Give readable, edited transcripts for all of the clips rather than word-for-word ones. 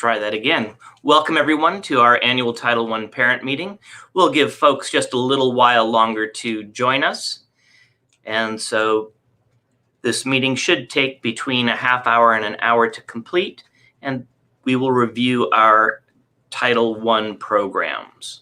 Try that again. Welcome everyone to our annual Title I parent meeting. We'll give folks just a little while longer to join us. And so this meeting should take between a half hour and an hour to complete, and we will review our Title I programs.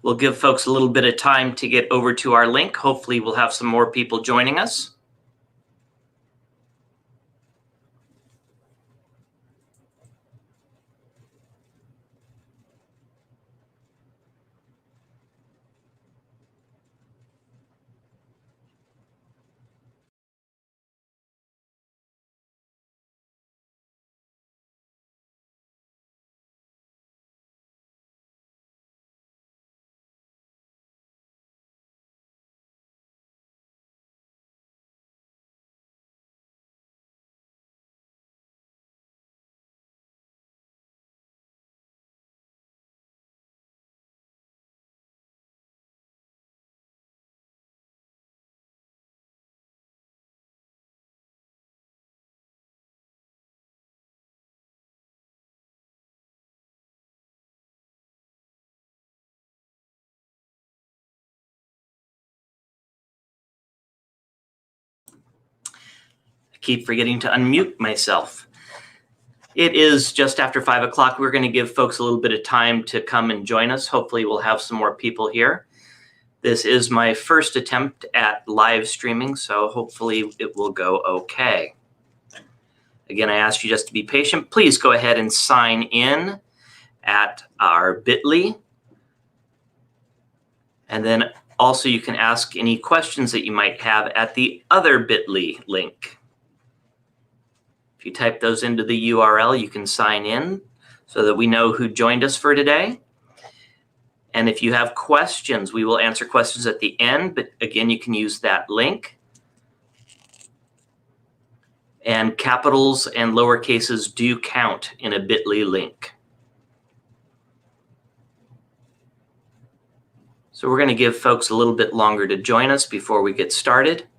We'll give folks a little bit of time to get over to our link. Hopefully we'll have some more people joining us. Keep forgetting to unmute myself. It is just after 5 o'clock. We're going to give folks a little bit of time to come and join us. Hopefully we'll have some more people here. This is my first attempt at live streaming, so hopefully it will go okay. Again, I ask you just to be patient. Please go ahead and sign in at our bit.ly. And then also you can ask any questions that you might have at the other bit.ly link. If you type those into the URL, you can sign in so that we know who joined us for today. And if you have questions, we will answer questions at the end, but again, you can use that link. And capitals and lowercases do count in a bit.ly link. So we're going to give folks a little bit longer to join us before we get started.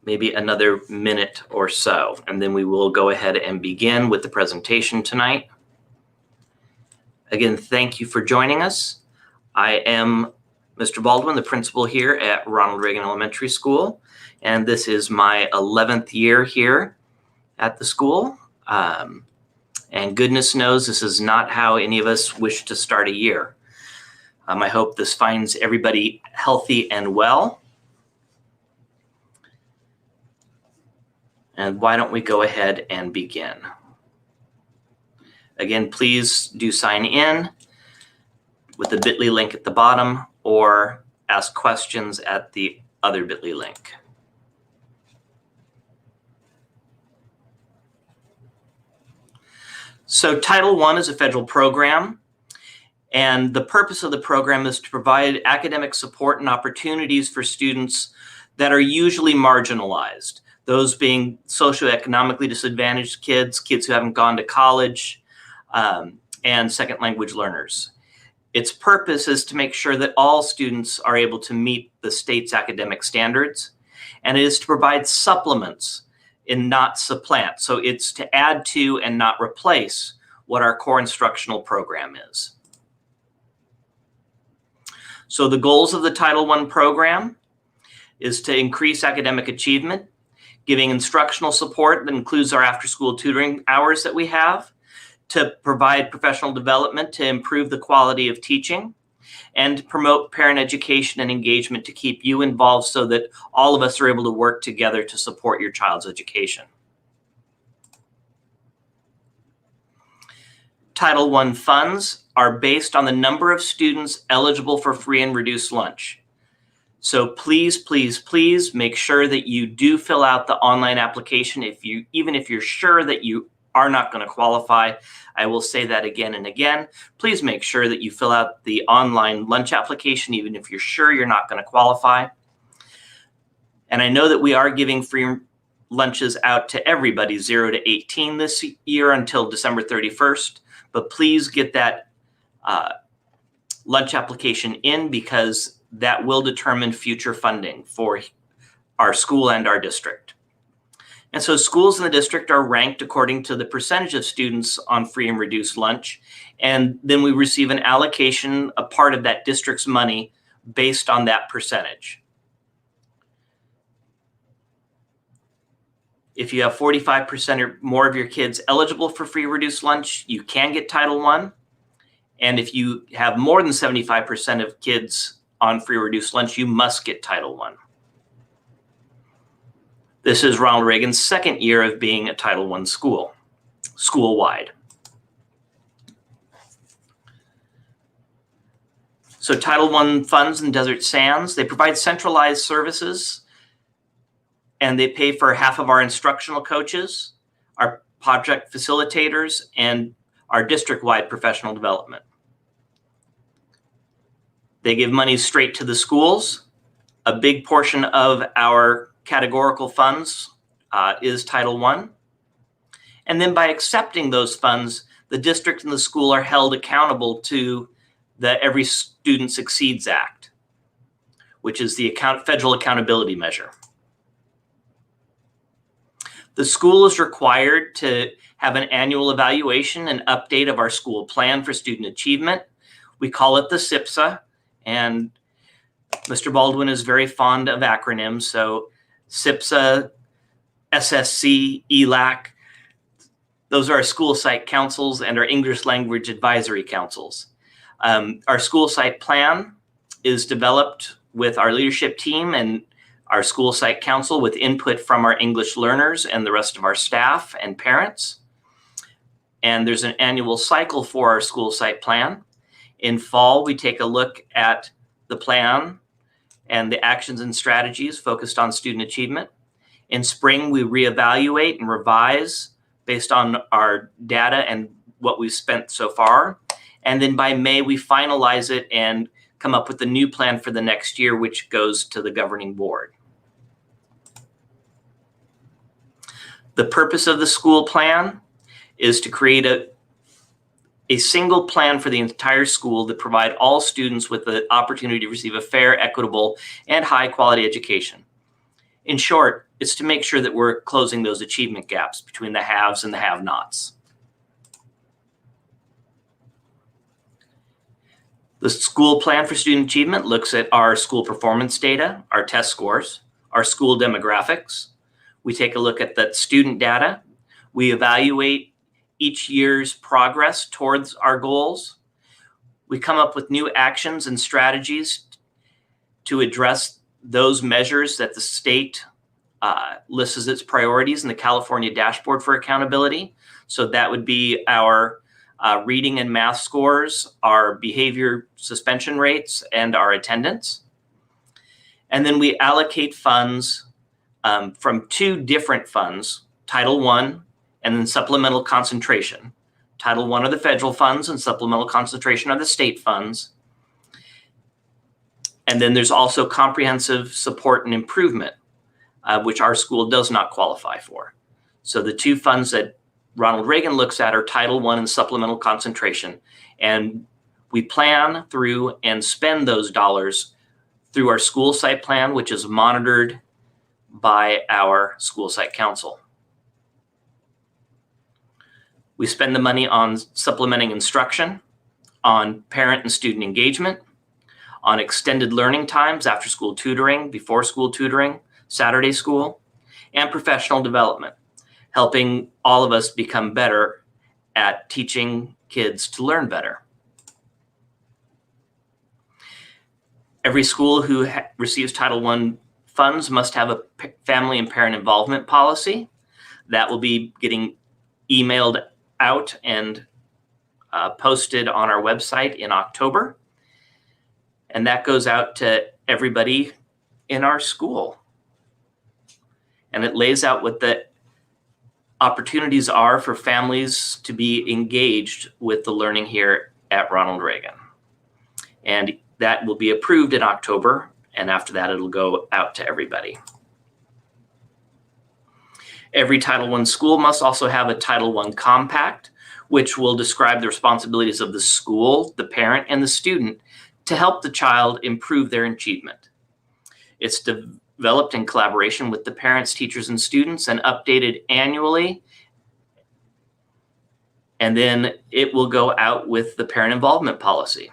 Maybe another minute or so, and then we will go ahead and begin with the presentation tonight. Again, thank you for joining us. I am Mr. Baldwin, the principal here at Ronald Reagan Elementary School, and this is my 11th year here at the school. And goodness knows this is not how any of us wish to start a year. I hope this finds everybody healthy and well. And why don't we go ahead and begin? Again, please do sign in with the bit.ly link at the bottom or ask questions at the other bit.ly link. So Title I is a federal program, and the purpose of the program is to provide academic support and opportunities for students that are usually marginalized. Those being socioeconomically disadvantaged kids, kids who haven't gone to college, and second language learners. Its purpose is to make sure that all students are able to meet the state's academic standards, and it is to provide supplements and not supplant. So it's to add to and not replace what our core instructional program is. So the goals of the Title I program is to increase academic achievement, giving instructional support that includes our after-school tutoring hours that we have, to provide professional development to improve the quality of teaching, and to promote parent education and engagement to keep you involved so that all of us are able to work together to support your child's education. Title I funds are based on the number of students eligible for free and reduced lunch. So please, please, please make sure that you do fill out the online application. Even if you're sure that you are not going to qualify, I will say that again and again. Please make sure that you fill out the online lunch application, even if you're sure you're not going to qualify. And I know that we are giving free lunches out to everybody 0 to 18 this year until December 31st, but please get that lunch application in, because that will determine future funding for our school and our district. And so schools in the district are ranked according to the percentage of students on free and reduced lunch. And then we receive an allocation, a part of that district's money based on that percentage. If you have 45% or more of your kids eligible for free reduced lunch, you can get Title I. And if you have more than 75% of kids on free reduced lunch, you must get Title I. This is Ronald Reagan's second year of being a Title I school, school-wide. So Title I funds in Desert Sands, they provide centralized services, and they pay for half of our instructional coaches, our project facilitators, and our district-wide professional development. They give money straight to the schools. A big portion of our categorical funds is Title I. And then by accepting those funds, the district and the school are held accountable to the Every Student Succeeds Act, which is the federal accountability measure. The school is required to have an annual evaluation and update of our school plan for student achievement. We call it the SIPSA, and Mr. Baldwin is very fond of acronyms. So SIPSA, SSC, ELAC, those are our school site councils and our English language advisory councils. Our school site plan is developed with our leadership team and our school site council with input from our English learners and the rest of our staff and parents. And there's an annual cycle for our school site plan. In fall, we take a look at the plan and the actions and strategies focused on student achievement. In spring, we reevaluate and revise based on our data and what we've spent so far. And then by May, we finalize it and come up with a new plan for the next year, which goes to the governing board. The purpose of the school plan is to create a single plan for the entire school that provide all students with the opportunity to receive a fair, equitable, and high-quality education. In short, it's to make sure that we're closing those achievement gaps between the haves and the have-nots. The school plan for student achievement looks at our school performance data, our test scores, our school demographics. We take a look at that student data. We evaluate each year's progress towards our goals. We come up with new actions and strategies to address those measures that the state lists as its priorities in the California Dashboard for Accountability. So that would be our reading and math scores, our behavior suspension rates, and our attendance. And then we allocate funds from two different funds, Title I and then supplemental concentration. Title I are the federal funds and supplemental concentration are the state funds. And then there's also comprehensive support and improvement, which our school does not qualify for. So the two funds that Ronald Reagan looks at are Title I and supplemental concentration. And we plan through and spend those dollars through our school site plan, which is monitored by our school site council. We spend the money on supplementing instruction, on parent and student engagement, on extended learning times, after school tutoring, before school tutoring, Saturday school, and professional development, helping all of us become better at teaching kids to learn better. Every school who receives Title I funds must have a family and parent involvement policy. That will be getting emailed out and posted on our website in October. And that goes out to everybody in our school. And it lays out what the opportunities are for families to be engaged with the learning here at Ronald Reagan. And that will be approved in October. And after that, it'll go out to everybody. Every Title I school must also have a Title I compact, which will describe the responsibilities of the school, the parent, and the student to help the child improve their achievement. It's developed in collaboration with the parents, teachers, and students and updated annually. And then it will go out with the parent involvement policy.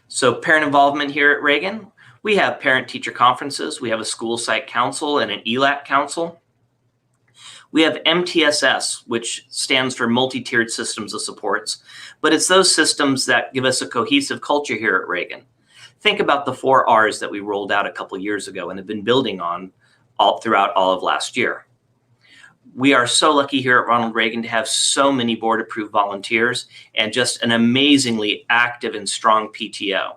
So parent involvement here at Reagan, we have parent-teacher conferences, we have a school site council and an ELAC council. We have MTSS, which stands for multi-tiered systems of supports, but it's those systems that give us a cohesive culture here at Reagan. Think about the 4 R's that we rolled out a couple years ago and have been building on throughout all of last year. We are so lucky here at Ronald Reagan to have so many board-approved volunteers and just an amazingly active and strong PTO.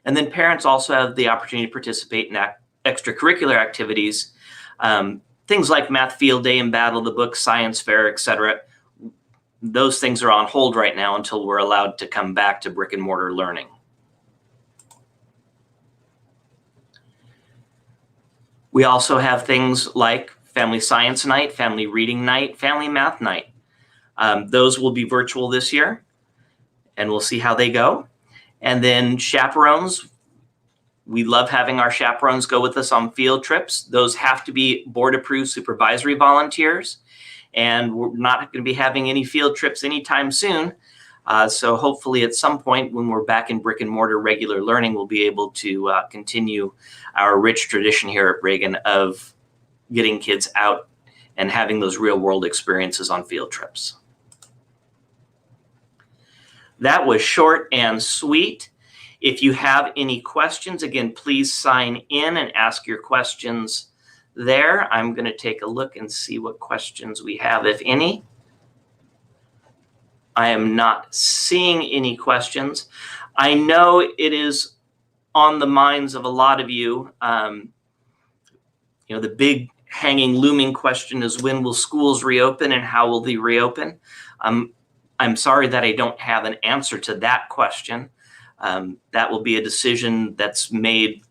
And then parents also have the opportunity to participate in extracurricular activities, things like Math Field Day and Battle of the Book, Science Fair, etc. Those things are on hold right now until we're allowed to come back to brick and mortar learning. We also have things like Family Science Night, Family Reading Night, Family Math Night. Those will be virtual this year, and we'll see how they go. And then chaperones. We love having our chaperones go with us on field trips. Those have to be board-approved supervisory volunteers, and we're not going to be having any field trips anytime soon. So hopefully at some point when we're back in brick and mortar regular learning, we'll be able to continue our rich tradition here at Reagan of getting kids out and having those real world experiences on field trips. That was short and sweet. If you have any questions, again, please sign in and ask your questions there. I'm going to take a look and see what questions we have, if any. I am not seeing any questions. I know it is on the minds of a lot of you. The big hanging looming question is, when will schools reopen and how will they reopen? I'm sorry that I don't have an answer to that question. That will be a decision that's made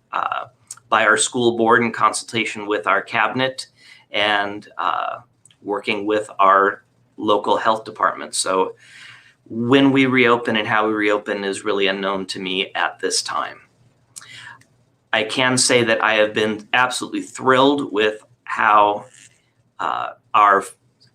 by our school board in consultation with our cabinet and working with our local health department. So when we reopen and how we reopen is really unknown to me at this time. I can say that I have been absolutely thrilled with how our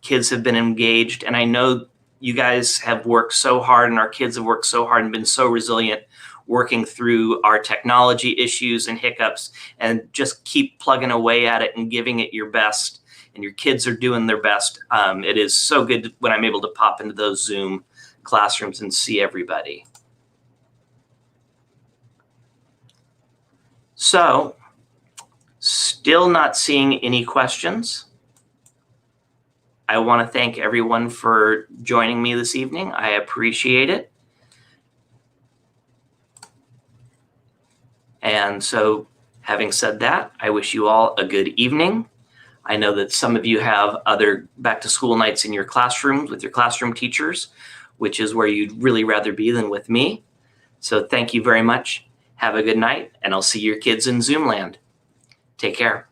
kids have been engaged. And I know you guys have worked so hard and our kids have worked so hard and been so resilient working through our technology issues and hiccups, and just keep plugging away at it and giving it your best. And your kids are doing their best. It is so good when I'm able to pop into those Zoom classrooms and see everybody. So, still not seeing any questions. I want to thank everyone for joining me this evening. I appreciate it. And so, having said that, I wish you all a good evening. I know that some of you have other back to school nights in your classrooms with your classroom teachers, which is where you'd really rather be than with me. So thank you very much. Have a good night, and I'll see your kids in Zoom land. Take care.